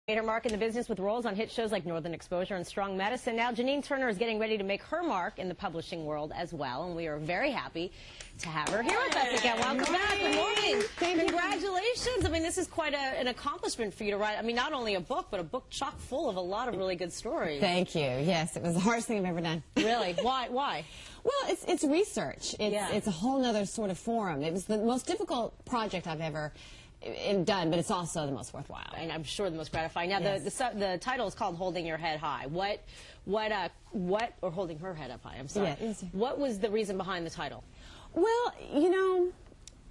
Made her mark in the business with roles on hit shows like Northern Exposure and Strong Medicine. Now Janine Turner is getting ready to make her mark in the publishing world as well, and we are very happy to have her here with us again. Welcome back. Good morning. Congratulations. I mean, this is quite an accomplishment for you to write. I mean, not only a book, but a book chock full of a lot of really good stories. Thank you. Yes, it was the hardest thing I've ever done. Really? Why? Well, it's research. It's a whole other sort of forum. It was the most difficult project I've ever done, but it's also the most worthwhile. And I'm sure the most gratifying. Now, yes. the title is called Holding Your Head High. What, or Holding Her Head Up High, I'm sorry. Yeah, what was the reason behind the title? Well, you know,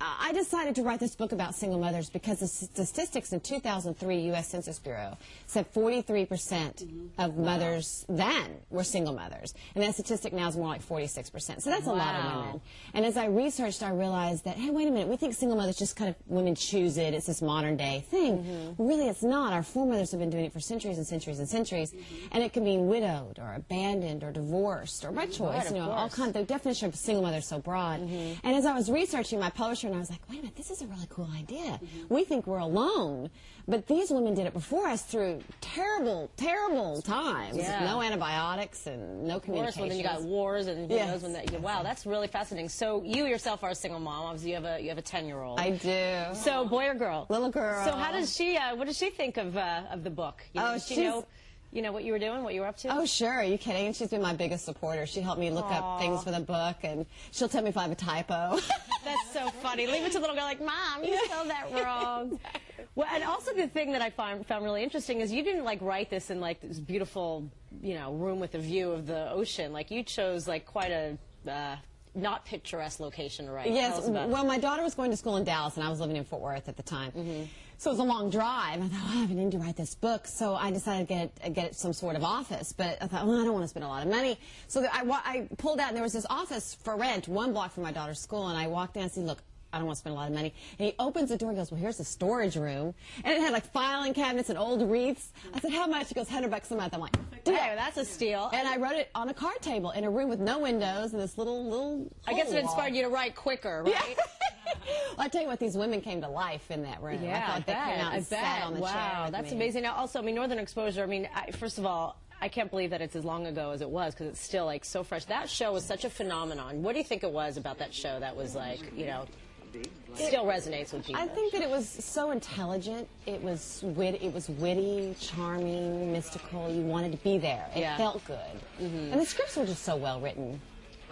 I decided to write this book about single mothers because the statistics in 2003 U.S. Census Bureau said 43% of mothers then were single mothers. And that statistic now is more like 46%. So that's a lot of women. And as I researched, I realized that, hey, wait a minute, we think single mothers just kind of women choose it. It's this modern day thing. Really, it's not. Our foremothers have been doing it for centuries and centuries and centuries. And it can mean widowed or abandoned or divorced or by choice. You know, all kinds. The definition of single mother is so broad. And as I was researching, my publisher and I was like, wait a minute, this is a really cool idea. We think we're alone, but these women did it before us through terrible, terrible times. No antibiotics and no communication. Well, then you got wars and who knows when that. Wow, that's really fascinating. So you yourself are a single mom. Obviously, you have a 10-year-old. I do. So boy or girl? Little girl. So how does she? What does she think of the book? You know, does she know? You know what you were doing, what you were up to? Oh, sure. Are you kidding? She's been my biggest supporter. She helped me look up things for the book, and she'll tell me if I have a typo. That's so funny. Leave it to the little girl like, Mom, you spelled that wrong. Well, and also the thing that I found really interesting is you didn't like write this in like this beautiful, you know, room with a view of the ocean. Like you chose like quite a not picturesque location to write. Yes, well, my daughter was going to school in Dallas, and I was living in Fort Worth at the time. So it was a long drive. I thought, oh, I have an need to write this book. So I decided to get some sort of office. But I thought, well, I don't want to spend a lot of money. So I pulled out, and there was this office for rent 1 block from my daughter's school. And I walked in and said, look, I don't want to spend a lot of money. And he opens the door and goes, well, here's the storage room. And it had like filing cabinets and old wreaths. I said, how much? He goes, $100 a month. I'm like, hey, that's a steal. And I wrote it on a card table in a room with no windows and this little I guess it inspired you to write quicker, right? Yeah. Well, I tell you what, these women came to life in that room. Yeah, I thought they came out and sat on the chair. Wow, that's amazing. Now, also, I mean, Northern Exposure, I mean, first of all, I can't believe that it's as long ago as it was because it's still, like, so fresh. That show was such a phenomenon. What do you think it was about that show that was, like, you know, still resonates with people? I think that it was so intelligent. It was witty, charming, mystical. You wanted to be there. It felt good. And the scripts were just so well written.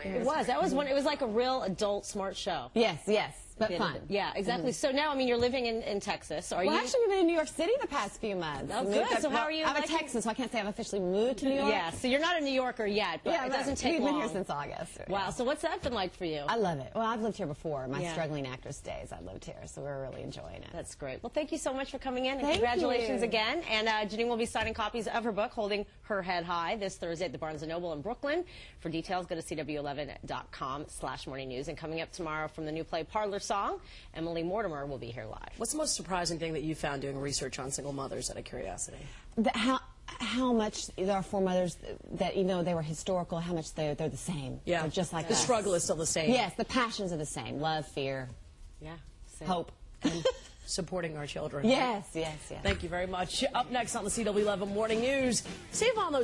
It was. That was one. It was like a real adult, smart show. Yes, but fun. Yeah, exactly. So now, I mean, you're living in Texas. Are you? Actually, we've been in New York City the past few months. Oh, good. So how are you? I'm a Texan, so I can't say I've officially moved to New York. Yeah, so you're not a New Yorker yet, but it doesn't take long. We've been here since August. Wow. So what's that been like for you? I love it. Well, I've lived here before. My struggling actress days, I lived here, so we're really enjoying it. That's great. Well, thank you so much for coming in, and congratulations again. And Janine will be signing copies of her book, Holding Her Head High, this Thursday at the Barnes & Noble in Brooklyn. For details, go to cw11.com/morning news. And coming up tomorrow from the new play Parlor Song, Emily Mortimer will be here live. What's the most surprising thing that you found doing research on single mothers, out of curiosity? How much there are foremothers that, even though they were historical, how much they're the same. Yeah. They're just like the struggle is still the same. Yes, the passions are the same. Love, fear, hope. And supporting our children. Yes. Thank you very much. Up next on the CW11 Morning News, save on those